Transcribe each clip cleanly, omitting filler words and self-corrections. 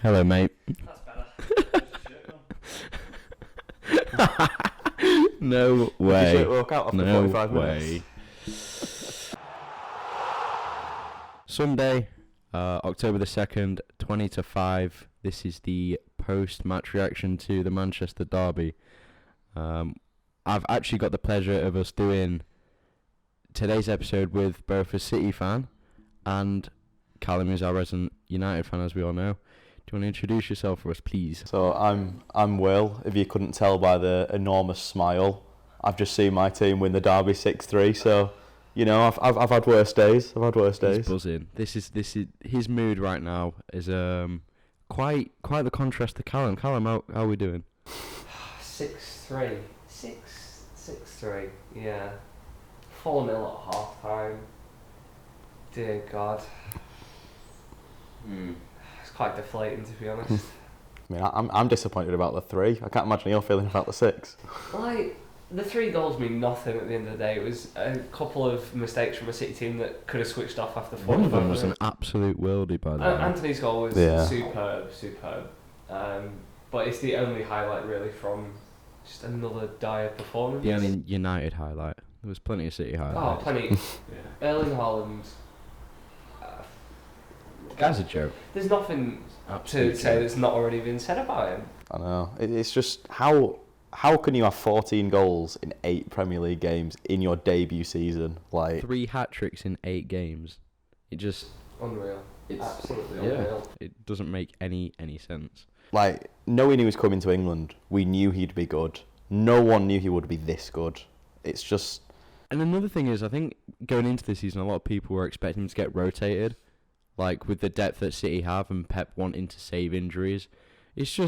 Hello, mate. That's better. No Did your way. shirt walk out after No 45 way. minutes? Sunday, October the 2nd, 20-5. This is the post-match reaction to the Manchester derby. I've actually got the pleasure of us doing today's episode with both a City fan and Callum is our resident United fan, as we all know. Do you want to introduce yourself for us, please? So I'm Will. If you couldn't tell by the enormous smile, I've just seen my team win the derby 6-3. So, you know, I've had worse days. He's buzzing. This is his mood right now is quite the contrast to Callum. Callum, how are we doing? 6-3. 6-3. Yeah. 4-0 at half time. Dear God. It's quite deflating, to be honest. I mean, I'm disappointed about the 3. I can't imagine you're feeling about the 6. Like, the 3 goals mean nothing at the end of the day. It was a couple of mistakes from a City team that could have switched off after 45 One of them was an minutes. absolute worldie, by the way. Anthony's goal was superb. But it's the only highlight really from just another dire performance. The only United highlight. There was plenty of City highlights. Oh, plenty. Erling Haaland. Guy's a joke. There's nothing Absolute to say joke. that's not already been said about him. I know. It's just how can you have 14 goals in 8 Premier League games in your debut season? Like 3 hat-tricks in 8 games. It just... Unreal. It's, Absolutely yeah, unreal. it doesn't make any sense. Like, knowing he was coming to England, we knew he'd be good. No one knew he would be this good. It's just... And another thing is, I think going into the season, a lot of people were expecting him to get rotated. Like, with the depth that City have and Pep wanting to save injuries. It's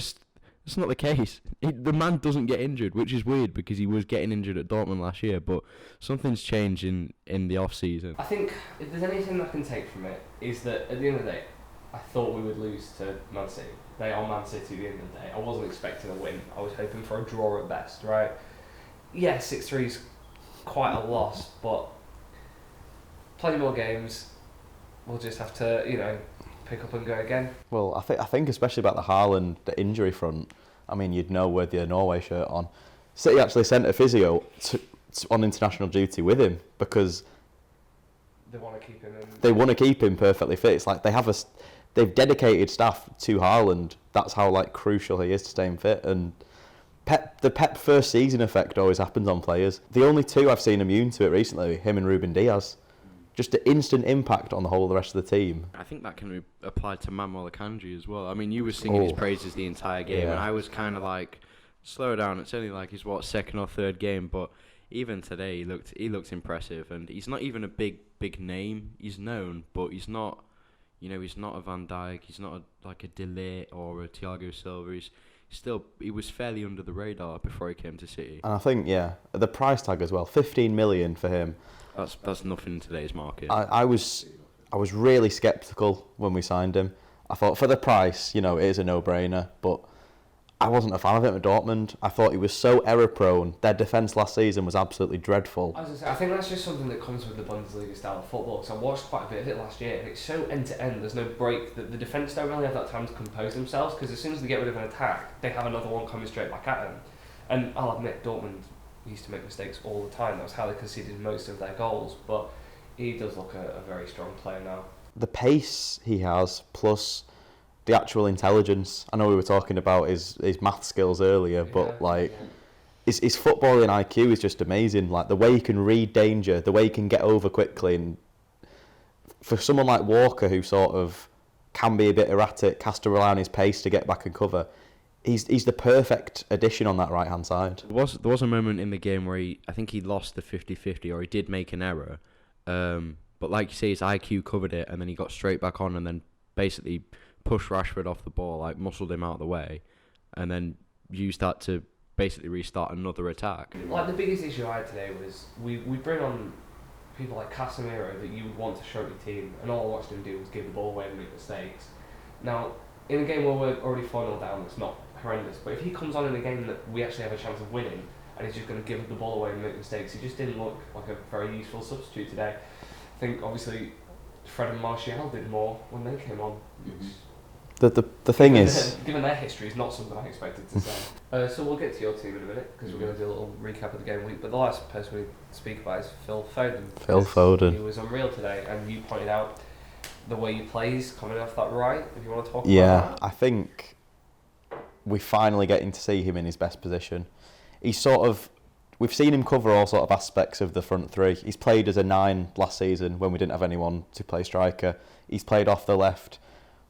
not the case. The man doesn't get injured, which is weird because he was getting injured at Dortmund last year, but something's changed in the off-season. I think if there's anything I can take from it is that at the end of the day, I thought we would lose to Man City. They are Man City at the end of the day. I wasn't expecting a win. I was hoping for a draw at best, right? Yeah, 6-3 is quite a loss, but plenty more games. We'll just have to, pick up and go again. Well, I think especially about the Haaland, the injury front, I mean, you'd know with your Norway shirt on. City actually sent a physio on international duty with him because They want to keep him in. they want to keep him perfectly fit. It's like they've dedicated staff to Haaland. That's how like crucial he is to staying fit. And the Pep first season effect always happens on players. The only 2 I've seen immune to it recently, him and Ruben Diaz. Just the instant impact on the whole of the rest of the team. I think that can be applied to Manuel Akanji as well. I mean, you were singing his praises the entire game, and I was kind of like, slow down. It's only like his second or third game, but even today he looked impressive, and he's not even a big name. He's known, but he's not, he's not a Van Dijk. He's not like a De Ligt or a Thiago Silva. He was fairly under the radar before he came to City. And I think the price tag as well, 15 million for him. That's nothing in today's market. I was really sceptical when we signed him. I thought for the price, it is a no-brainer, but I wasn't a fan of him at Dortmund. I thought he was so error-prone. Their defence last season was absolutely dreadful. I was gonna say, I think that's just something that comes with the Bundesliga style of football. Because I watched quite a bit of it last year, and it's so end-to-end. There's no break. The defence don't really have that time to compose themselves, because as soon as they get rid of an attack, they have another one coming straight back at them. And I'll admit, Dortmund used to make mistakes all the time. That was how they conceded most of their goals. But he does look a very strong player now. The pace he has, plus the actual intelligence. I know we were talking about his math skills earlier, but his footballing IQ is just amazing. Like the way he can read danger, the way he can get over quickly, and for someone like Walker, who sort of can be a bit erratic, has to rely on his pace to get back and cover. He's the perfect addition on that right-hand side. There was a moment in the game where I think he lost the 50-50, or he did make an error. But like you say, his IQ covered it, and then he got straight back on and then basically pushed Rashford off the ball, like muscled him out of the way, and then used that to basically restart another attack. Like the biggest issue I had today was we bring on people like Casemiro that you would want to show your team, and all I watched him do was give the ball away and make mistakes. Now, in a game where we're already 4-0 down, it's not horrendous, but if he comes on in a game that we actually have a chance of winning, and he's just going to give the ball away and make mistakes, he just didn't look like a very useful substitute today. I think, obviously, Fred and Martial did more when they came on. The thing is, given their history, is not something I expected to say. So we'll get to your team in a minute because we're going to do a little recap of the game week. But the last person we speak about is Phil Foden. Phil Foden. He was unreal today, and you pointed out the way he plays coming off that right. If you want to talk about yeah, that. I think we're finally getting to see him in his best position. We've seen him cover all sort of aspects of the front three. He's played as a 9 last season when we didn't have anyone to play striker. He's played off the left.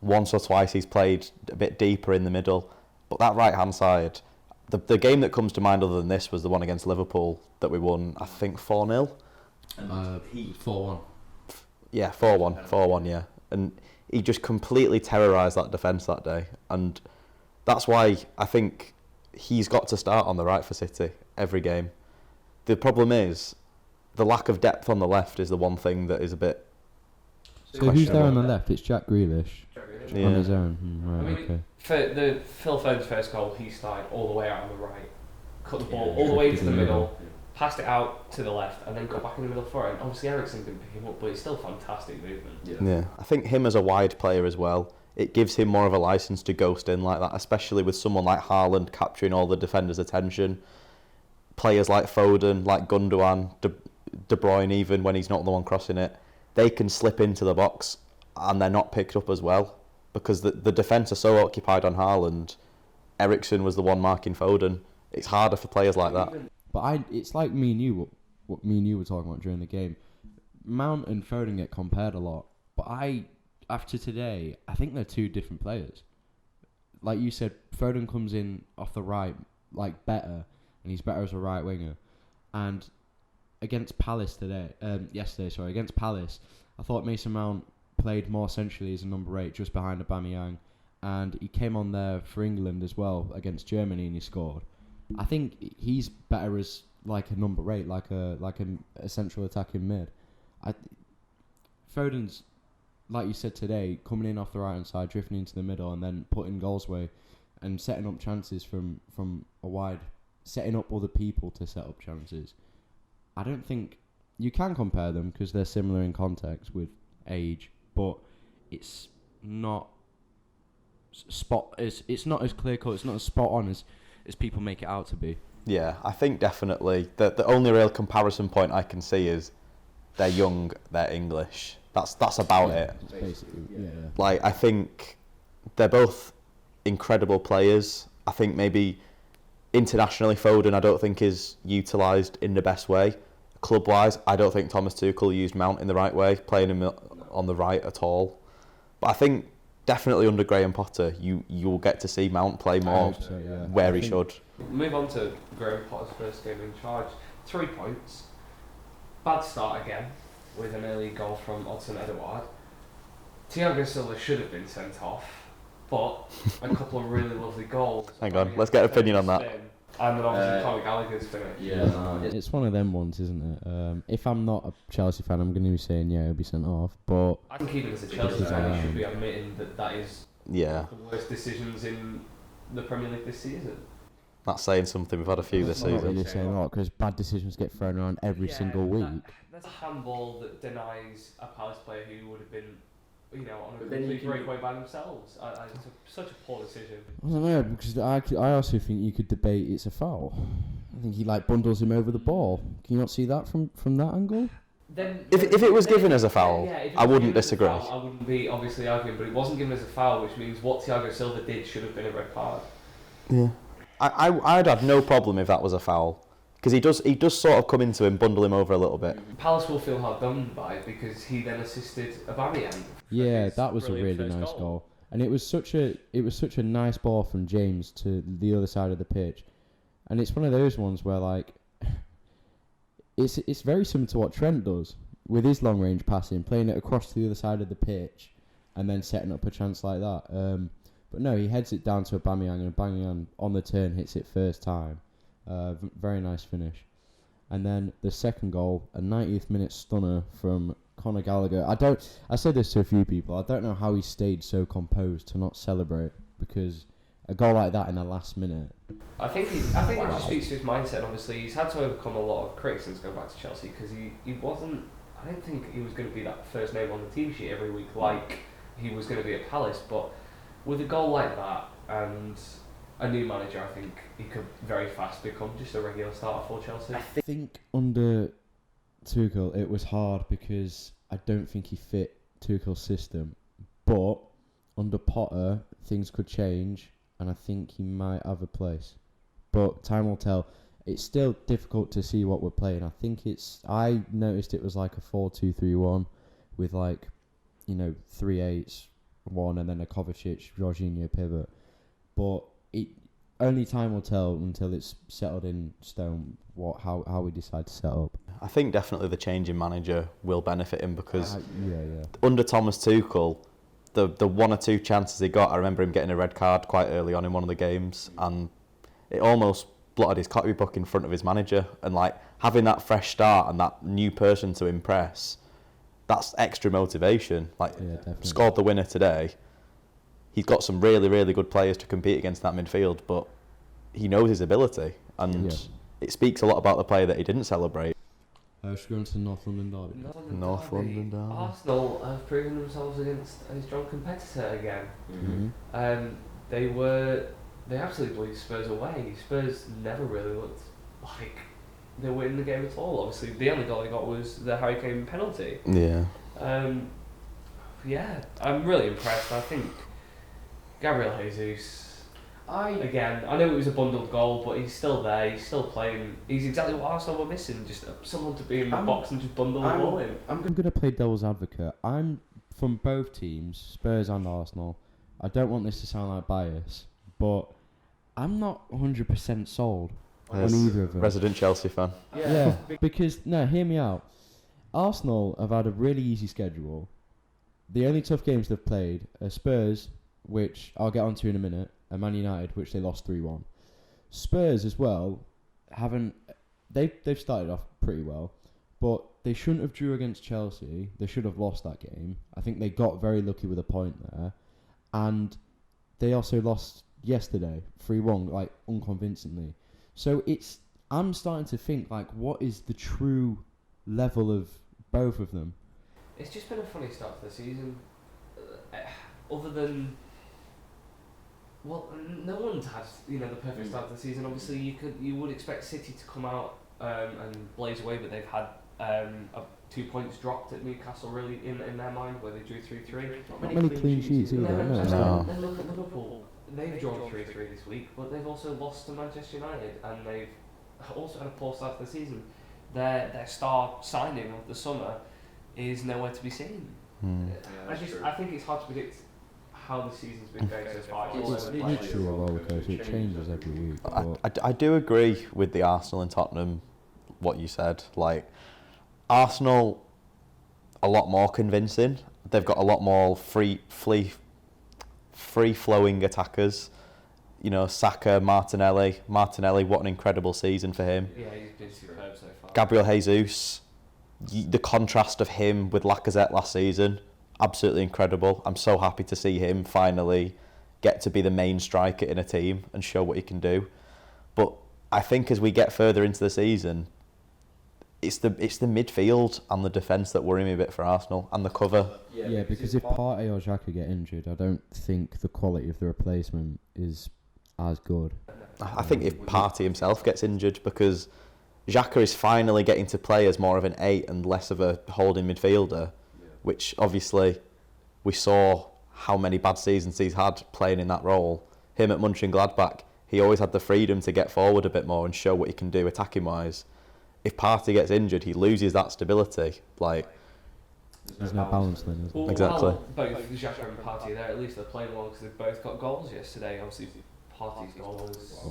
Once or twice he's played a bit deeper in the middle. But that right-hand side, the game that comes to mind other than this was the one against Liverpool that we won, I think, 4-0. 4-1. Yeah, 4-1. 4-1, yeah. And he just completely terrorised that defence that day. And that's why I think he's got to start on the right for City every game. The problem is the lack of depth on the left is the one thing that is a bit. So who's there on the left? It's Jack Grealish Yeah. on his own. Right, I mean, okay. for the Phil Foden's first goal, he started all the way out on the right, cut the ball all the way to the middle, passed it out to the left, and then got back in the middle for it. And obviously Ericsson didn't pick him up, but it's still fantastic movement. Yeah, I think him as a wide player as well, it gives him more of a licence to ghost in like that, especially with someone like Haaland capturing all the defenders' attention. Players like Foden, like Gundogan, De Bruyne, even when he's not the one crossing it, they can slip into the box and they're not picked up as well because the defence are so occupied on Haaland. Ericsson was the one marking Foden. It's harder for players like that. But it's like me and you, what me and you were talking about during the game. Mount and Foden get compared a lot, but after today, I think they're two different players. Like you said, Foden comes in off the right, like better, and he's better as a right winger. And against Palace against Palace, I thought Mason Mount played more centrally as a number 8, just behind Aubameyang, and he came on there for England as well against Germany, and he scored. I think he's better as like a number 8, like a central attacking mid. Foden's, like you said today, coming in off the right hand side, drifting into the middle, and then putting goals away, and setting up chances from a wide, setting up other people to set up chances. I don't think you can compare them because they're similar in context with age, but it's not it's not as clear cut. It's not as spot on as people make it out to be. Yeah, I think definitely the only real comparison point I can see is they're young, they're English. That's about it. Basically, yeah. Like, I think they're both incredible players. I think maybe internationally Foden I don't think is utilised in the best way. Club-wise, I don't think Thomas Tuchel used Mount in the right way, playing him on the right at all. But I think definitely under Graham Potter, you'll get to see Mount play more where he should. Move on to Graham Potter's first game in charge. 3 points. Bad start again with an early goal from Odsonne Edouard. Thiago Silva should have been sent off, but a couple of really lovely goals. Hang on, let's get an opinion on that. And then obviously Conor Gallagher's finish. It's one of them ones, isn't it? If I'm not a Chelsea fan, I'm going to be saying, yeah, he'll be sent off. But I think even as a Chelsea fan, he should be admitting that is one of the worst decisions in the Premier League this season. That's saying something. We've had a few this season. Not really saying a lot because bad decisions get thrown around every single week. There's a handball that denies a Palace player who would have been, on a complete breakaway by themselves. It's such a poor decision. I don't know, because I also think you could debate it's a foul. I think he bundles him over the ball. Can you not see that from that angle? Then if it was given as a foul, I wouldn't disagree. I wouldn't be obviously arguing, but it wasn't given as a foul, which means what Thiago Silva did should have been a red card. Yeah, I'd have no problem if that was a foul, because he does sort of come into him, bundle him over a little bit. Palace will feel hard done by because he then assisted Aubameyang. Yeah, that was a really nice goal. And it was such a nice ball from James to the other side of the pitch. And it's one of those ones where it's very similar to what Trent does with his long range passing, playing it across to the other side of the pitch and then setting up a chance like that. But no, he heads it down to Aubameyang, and Aubameyang on the turn hits it first time. Very nice finish. And then the second goal, a 90th minute stunner from Conor Gallagher. I said this to a few people. I don't know how he stayed so composed to not celebrate, because a goal like that in the last minute. I think it just speaks to his mindset. Obviously, he's had to overcome a lot of critics since going back to Chelsea because he wasn't. I don't think he was going to be that first name on the team sheet every week like he was going to be at Palace. But with a goal like that and a new manager, I think he could very fast become just a regular starter for Chelsea. I think under Tuchel it was hard because I don't think he fit Tuchel's system, but under Potter things could change and I think he might have a place, but time will tell. It's still difficult to see what we're playing. I noticed it was like a 4-2-3-1 with like, 3-8s, 1 and then a Kovacic, Jorginho pivot, but only time will tell until it's settled in stone how we decide to set up. I think definitely the change in manager will benefit him because yeah. under Thomas Tuchel, the 1 or 2 chances he got, I remember him getting a red card quite early on in one of the games, and it almost blotted his copybook in front of his manager. And like having that fresh start and that new person to impress, that's extra motivation. Like scored the winner today. He's got some really, really good players to compete against that midfield, but he knows his ability, and it speaks a lot about the player that he didn't celebrate. Should we go into North London Derby? North London Derby. Arsenal have proven themselves against a strong competitor again. They absolutely blew Spurs away. Spurs never really looked like they were in the game at all. Obviously, the only goal they got was the Harry Kane penalty. Yeah. I'm really impressed. I think Gabriel Jesus. I know it was a bundled goal, but he's still there. He's still playing. He's exactly what Arsenal were missing. Just someone to be in the box and just bundle the ball in. I'm going to play devil's advocate. I'm from both teams, Spurs and Arsenal. I don't want this to sound like bias, but I'm not 100% sold on either of them. Resident Chelsea fan. Yeah, because, hear me out. Arsenal have had a really easy schedule. The only tough games they've played are Spurs, which I'll get onto in a minute, and Man United, which they lost 3-1. Spurs as well they've started off pretty well, but they shouldn't have drew against Chelsea. They should have lost that game. I think they got very lucky with a point there, and they also lost yesterday 3-1, like unconvincingly. So I'm starting to think like, what is the true level of both of them? It's just been a funny start to the season. Other than, no one's had the perfect start to the season. Obviously, you would expect City to come out and blaze away, but they've had 2 points dropped at Newcastle really in their mind, where they drew 3-3. Not many clean sheets either. No. Then look at Liverpool. They've drawn 3-3 this week, but they've also lost to Manchester United, and they've also had a poor start to the season. Their star signing of the summer is nowhere to be seen. I think it's hard to predict how the season's been going so far. It's literally a roller coaster. It changes every week. I do agree with the Arsenal and Tottenham, what you said. Like, Arsenal, a lot more convincing. They've got a lot more free-flowing attackers. Saka, Martinelli. What an incredible season for him. Yeah, he's been superb so far. Gabriel Jesus, the contrast of him with Lacazette last season, absolutely incredible. I'm so happy to see him finally get to be the main striker in a team and show what he can do. But I think as we get further into the season, it's the midfield and the defence that worry me a bit for Arsenal, and the cover. Yeah, because if Partey or Xhaka get injured, I don't think the quality of the replacement is as good. I think if Partey himself gets injured, because Xhaka is finally getting to play as more of an 8 and less of a holding midfielder, which obviously we saw how many bad seasons he's had playing in that role. Him at Mönchengladbach, he always had the freedom to get forward a bit more and show what he can do attacking wise. If Partey gets injured, he loses that stability. There's no balance then, is there? Exactly. Both Xhaka and Partey there, at least they're playing well because they've both got goals yesterday. Obviously, Partey's goal was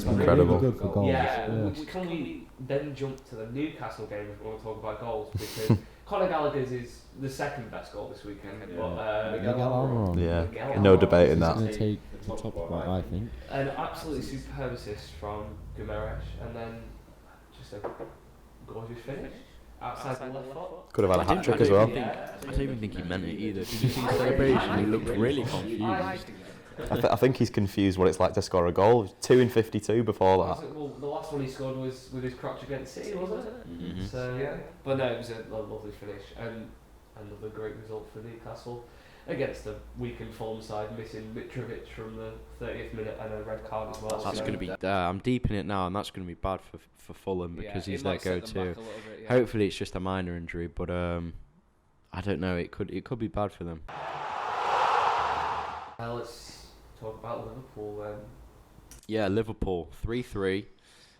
incredible. Good for goals. Can we then jump to the Newcastle game if we want to talk about goals? Because Conor Gallagher's is the second best goal this weekend. Miguel No debate in that. He's going to take the top spot, I think. An absolutely superb assist from Guimaraes, and then just a gorgeous finish outside the left foot. Could have had a hat-trick as well. I don't even think he meant it either. Did you see his celebration? He looked really confused. I think he's confused what it's like to score a goal. 2 in 52 before that. Well, the last one he scored was with his crotch against City, wasn't it? Mm-hmm. So yeah, but no, it was a lovely finish and another great result for Newcastle. against a weakened form side, missing Mitrovic from the 30th minute and a red card as well. That's going to be. I'm deep in it now, and that's going to be bad for Fulham because he's their go-to. Hopefully, it's just a minor injury, but I don't know. It could be bad for them. Let's talk about Liverpool then. Yeah, Liverpool 3-3.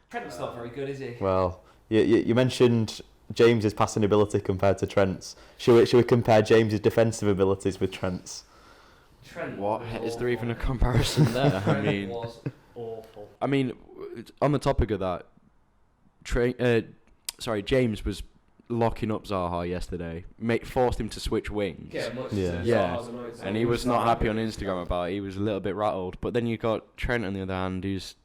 Trent's not very good, is he? Well, you mentioned James's passing ability compared to Trent's. Should we compare James's defensive abilities with Trent's? Trent What was is there even a awful. comparison there? I Trent mean, was awful. I mean, on the topic of that, James was locking up Zaha yesterday. Forced him to switch wings. Yeah. And he was not happy on Instagram about it. He was a little bit rattled. But then you got Trent on the other hand, who's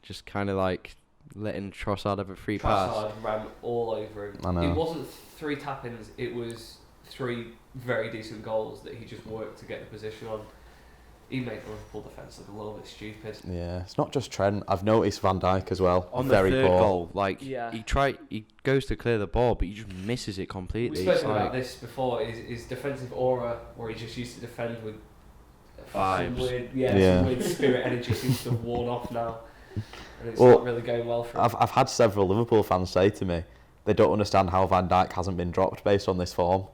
just kind of like letting Trossard have a free pass. Trossard ran all over him. I know. It wasn't 3 tap-ins, it was 3 very decent goals that he just worked to get the position on. He made the Liverpool defence look a little bit stupid. Yeah, it's not just Trent. I've noticed Van Dijk as well. On very the third poor. goal, like Yeah. he goes to clear the ball, but he just misses it completely. We've It's spoken about like, this before, his defensive aura, where he just used to defend with Vibes. some weird spirit energy seems to have worn off now. And it's Well, not really going well for him. I've had several Liverpool fans say to me they don't understand how Van Dijk hasn't been dropped based on this form.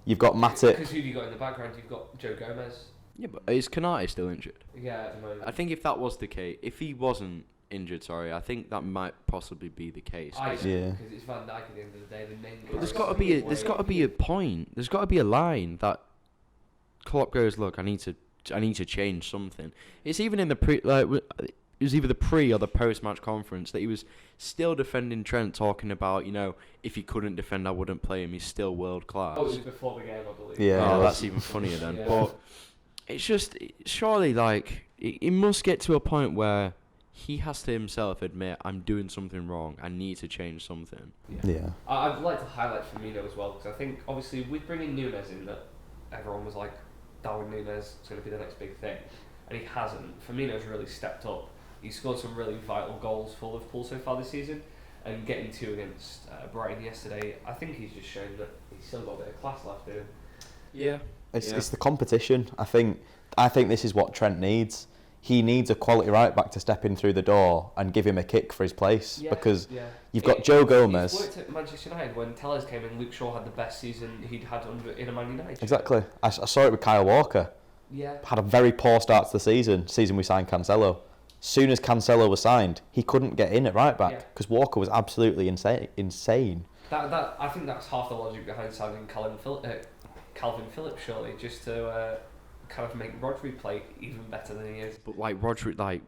You've got Matip. Because who have you got in the background? You've got Joe Gomez. yeah, but is Kanate still injured? Yeah, at the moment. I think if that was the case, if he wasn't injured, I think that might possibly be the case. I 'cause- Yeah. because it's Van Dijk at the end of the day. The main But there's guy. got to be a point. There's got to be a line that Klopp goes, look, I need to change something. It's even in the it was either the pre or the post match conference that he was still defending Trent, talking about, if he couldn't defend, I wouldn't play him. He's still world class. Oh, it was before the game, I believe. Yeah. Oh, that's even funnier then. Yeah. But it's just surely it must get to a point where he has to himself admit, I'm doing something wrong. I need to change something. Yeah. I'd like to highlight Firmino as well, because I think obviously with bringing Nunes in, that everyone was like, Darwin Nunes is going to be the next big thing, and he hasn't. Firmino's really stepped up. He scored some really vital goals for Liverpool so far this season, and getting 2 against Brighton yesterday, I think he's just shown that he's still got a bit of class left in him. Yeah. It's the competition. I think this is what Trent needs. He needs a quality right back to step in through the door and give him a kick for his place, because you've got Joe Gomez. He's worked at Manchester United when Tellez came in. Luke Shaw had the best season he'd had in a Man United. Exactly. I saw it with Kyle Walker. Yeah. Had a very poor start to the season we signed Cancelo. Soon as Cancelo was signed, he couldn't get in at right back because Walker was absolutely insane. That I think that's half the logic behind signing Calvin Phillips, surely, just to kind of make Rodri play even better than he is. But Rodri,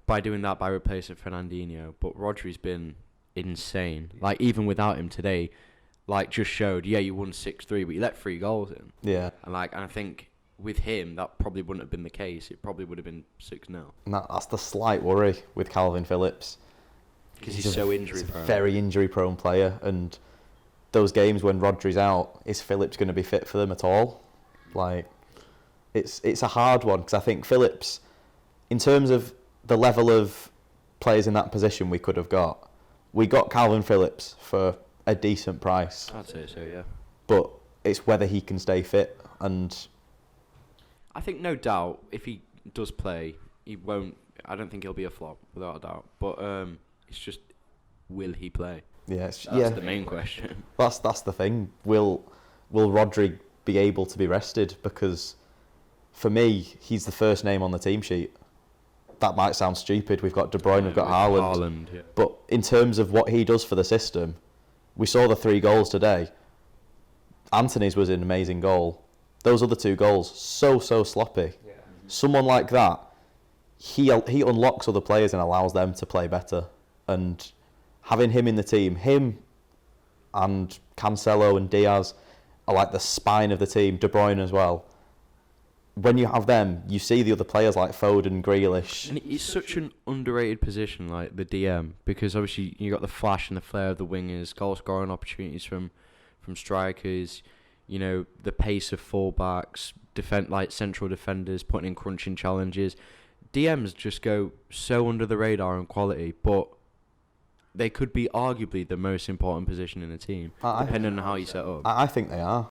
by doing that, by replacing Fernandinho, but Rodri's been insane. Even without him today, just showed, you won 6-3, but you let 3 goals in. Yeah. And I think with him, that probably wouldn't have been the case. It probably would have been 6-0. And that's the slight worry with Calvin Phillips. Because he's so injury prone. Very injury prone player, and those games when Rodri's out, is Phillips going to be fit for them at all? It's a hard one, because I think Phillips, in terms of the level of players in that position we could have got, we got Calvin Phillips for a decent price. I'd say so, yeah. But it's whether he can stay fit, and I think no doubt if he does play, he won't. I don't think he'll be a flop without a doubt. But it's just, will he play? That's the main question. That's the thing. Will Rodri be able to be rested? Because for me, he's the first name on the team sheet. That might sound stupid. We've got De Bruyne, we've got Haaland. Yeah. But in terms of what he does for the system, we saw the 3 goals today. Anthony's was an amazing goal. Those other 2 goals, so sloppy. Yeah. Someone like that, he unlocks other players and allows them to play better. And having him in the team, him and Cancelo and Diaz are like the spine of the team, De Bruyne as well. When you have them, you see the other players like Foden, Grealish. And it's such an underrated position, like the DM, because obviously you got the flash and the flair of the wingers, goal scoring opportunities from strikers, the pace of fullbacks, central defenders putting in crunching challenges. DMs just go so under the radar in quality, but they could be arguably the most important position in a team, depending on how you set up. I think they are.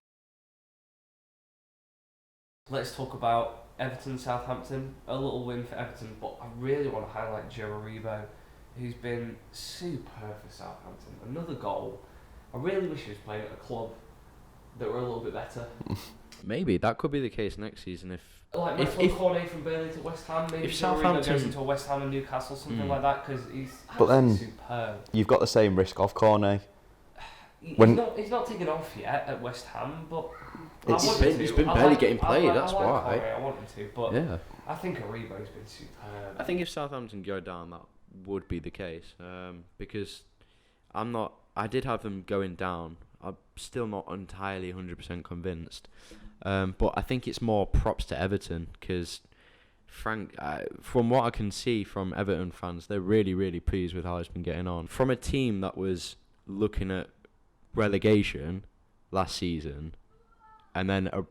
let's talk about Everton Southampton. A little win for Everton, but I really want to highlight Joe Aribo, who's been superb for Southampton. Another goal. I really wish he was playing at a club that were a little bit better. Maybe that could be the case next season If Cornet from Burnley to West Ham, maybe if Joe Aribo goes Southampton into a West Ham and Newcastle, something like that, because he's But then- superb. You've got the same risk of Cornet. He's When- not taken off yet at West Ham, but He's been barely getting played, that's why. Cornet, I want him to, but yeah. I think Aribo's been superb. I think if Southampton go down, that would be the case. Because I did have them going down. I'm still not entirely 100% convinced. But I think it's more props to Everton because, from what I can see from Everton fans, they're really, really pleased with how it's been getting on. From a team that was looking at relegation last season and then a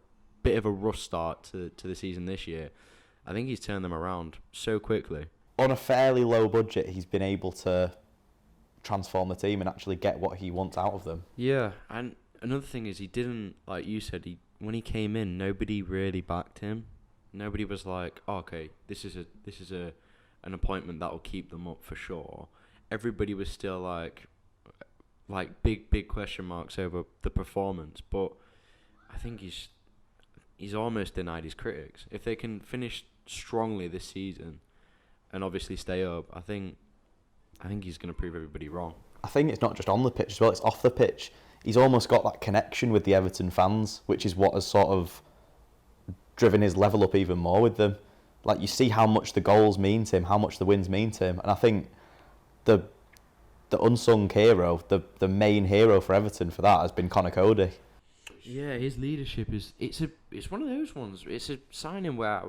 bit of a rough start to the season this year, I think he's turned them around so quickly. On a fairly low budget, he's been able to transform the team and actually get what he wants out of them. Yeah, and another thing is he didn't, like you said, when he came in, nobody really backed him. Nobody was like, oh, okay, this is an appointment that will keep them up for sure. Everybody was still like big question marks over the performance, but I think he's almost denied his critics. If they can finish strongly this season and obviously stay up, I think he's going to prove everybody wrong. I think it's not just on the pitch as well, it's off the pitch. He's almost got that connection with the Everton fans, which is what has sort of driven his level up even more with them. Like, you see how much the goals mean to him, how much the wins mean to him, and I think the unsung hero, the main hero for Everton for that has been Conor Cody. Yeah, his leadership it's one of those ones. It's a signing where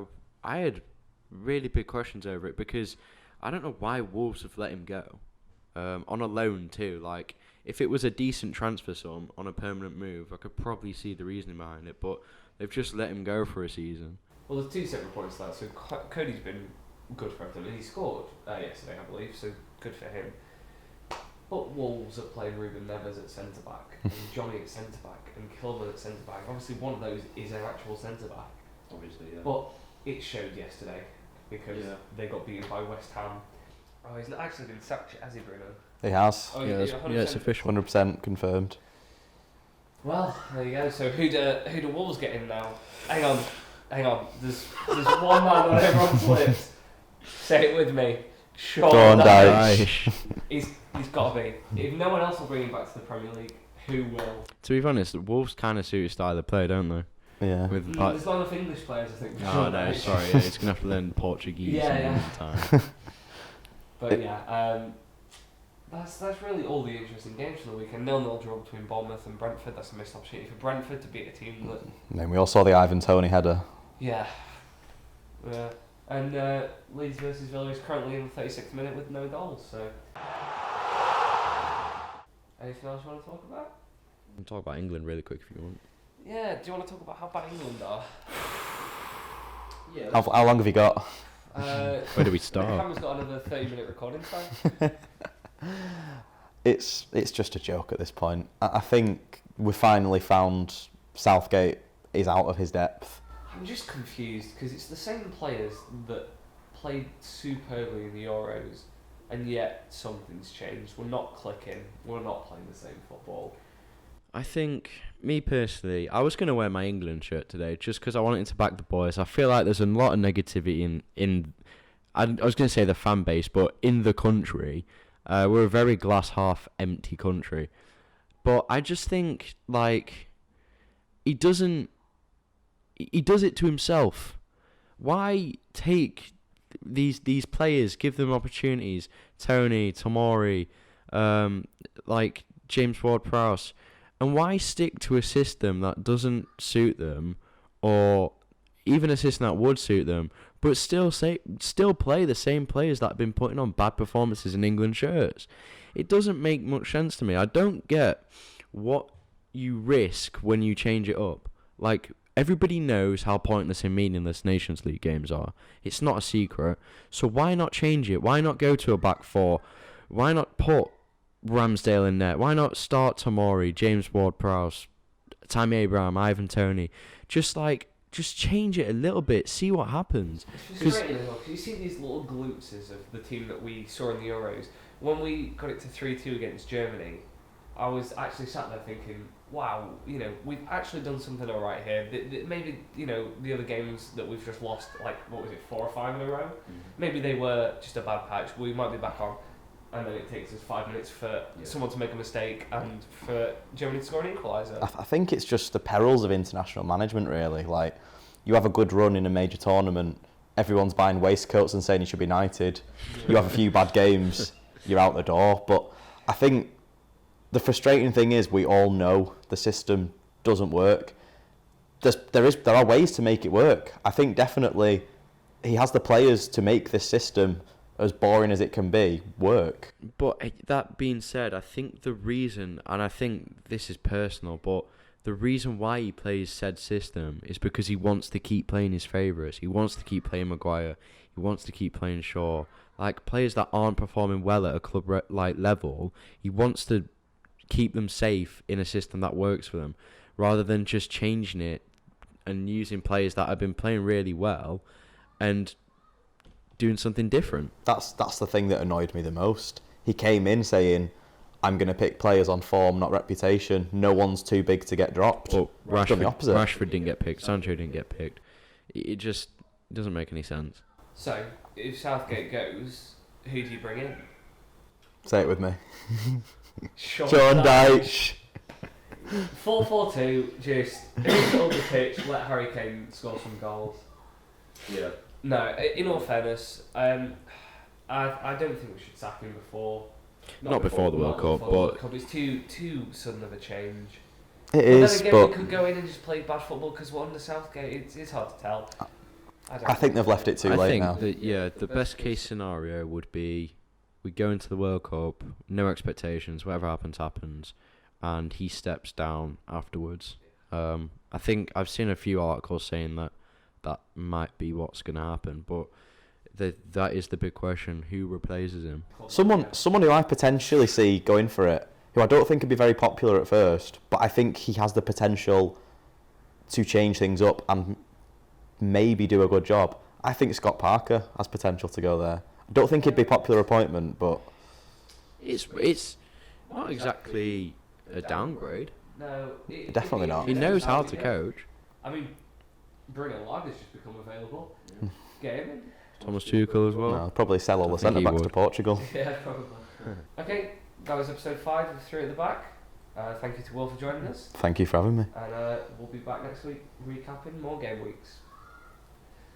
I had really big questions over it because I don't know why Wolves have let him go on a loan too. Like, if it was a decent transfer sum on a permanent move, I could probably see the reasoning behind it. But they've just let him go for a season. Well, there's two separate points to that. So Cody's been good for Everton, and he scored yesterday, I believe. So good for him. But Wolves are playing Ruben Neves at centre back, and Johnny at centre back, and Kilman at centre back. Obviously, one of those is an actual centre back. Obviously, yeah. But it showed yesterday because they got beaten by West Ham. Oh, he's not actually been sacked yet, has he, Bruno? He has. Oh, yeah, it's official. 100% confirmed. Well, there you go. So who do Wolves get in now? Hang on. There's one man on everyone's lips. Say it with me. Sean Dyche. He's got to be. If no one else will bring him back to the Premier League, who will? To be honest, Wolves kind of suit his style of play, don't they? Yeah. With there's not enough English players, I think. Oh no, sorry. Yeah, he's gonna have to learn Portuguese all the time. But yeah, that's really all the interesting games for the weekend. 0-0 draw between Bournemouth and Brentford. That's a missed opportunity for Brentford to beat a team that. And then we all saw the Ivan Toney header. Yeah. And Leeds versus Villa is currently in the 36th minute with no goals. So. Anything else you want to talk about? We can talk about England really quick if you want. Yeah. Do you want to talk about how bad England are? Yeah. How long have you got? Where do we start? Cameron's got another 30-minute recording time. It's just a joke at this point. I think we finally found Southgate is out of his depth. I'm just confused because it's the same players that played superbly in the Euros, and yet something's changed. We're not clicking. We're not playing the same football. I think, me personally, I was going to wear my England shirt today just because I wanted to back the boys. I feel like there's a lot of negativity in I was going to say the fan base, but in the country. We're a very glass half empty country. But I just think, like, he does it to himself. Why take these players, give them opportunities? Tony, Tomori, like James Ward-Prowse. And why stick to a system that doesn't suit them, or even a system that would suit them, but still play the same players that have been putting on bad performances in England shirts? It doesn't make much sense to me. I don't get what you risk when you change it up. Like, everybody knows how pointless and meaningless Nations League games are. It's not a secret. So why not change it? Why not go to a back four? Why not put Ramsdale in net? Why not start Tomori, James Ward-Prowse, Tammy Abraham, Ivan Toney? Just like just change it a little bit, see what happens. It's frustrating as well, because you see these little glimpses of the team that we saw in the Euros. When we got it to 3-2 against Germany, I was actually sat there thinking, wow, we've actually done something all right here. Maybe, the other games that we've just lost, like, what was it, 4 or 5 in a row? Mm-hmm. Maybe they were just a bad patch. We might be back on. And then it takes us 5 minutes for someone to make a mistake and for Germany to score an equaliser. I think it's just the perils of international management, really. Like, you have a good run in a major tournament, everyone's buying waistcoats and saying you should be knighted. You have a few bad games, you're out the door. But I think the frustrating thing is we all know the system doesn't work. There are ways to make it work. I think definitely he has the players to make this system, as boring as it can be, work. But that being said, I think the reason, and I think this is personal, but the reason why he plays said system is because he wants to keep playing his favourites. He wants to keep playing Maguire. He wants to keep playing Shaw. Like, players that aren't performing well at a club level, he wants to keep them safe in a system that works for them, rather than just changing it and using players that have been playing really well and doing something different. That's the thing that annoyed me the most. He came in saying, I'm going to pick players on form, not reputation. No one's too big to get dropped. But Rashford didn't get picked. Sancho didn't get picked. It just doesn't make any sense. So, if Southgate goes, who do you bring in? Say it with me. Sean Dyche. 4-4-2, just hold the pitch, let Harry Kane score some goals. Yeah. No, in all fairness, I don't think we should sack him before. Not before the World Cup, but it's too sudden of a change. It is, then again, but we could go in and just play bad football because we're under Southgate. It's hard to tell. I think they've left it too late now. The best case scenario would be we go into the World Cup, no expectations, whatever happens, and he steps down afterwards. I think I've seen a few articles saying that might be what's going to happen, but that is the big question: who replaces him? Someone who I potentially see going for it, who I don't think would be very popular at first, but I think he has the potential to change things up and maybe do a good job. I think Scott Parker has potential to go there. I don't think he'd be a popular appointment, but it's not exactly a downgrade. No, definitely not. He knows how to coach. I mean, Bruno Lage has just become available. Get him in. Thomas Tuchel as well. No, I'll probably sell all the centre backs to Portugal. Yeah, probably. Okay, that was episode 5 of 3 at the Back. Thank you to Will for joining us. Thank you for having me. And we'll be back next week recapping more game weeks.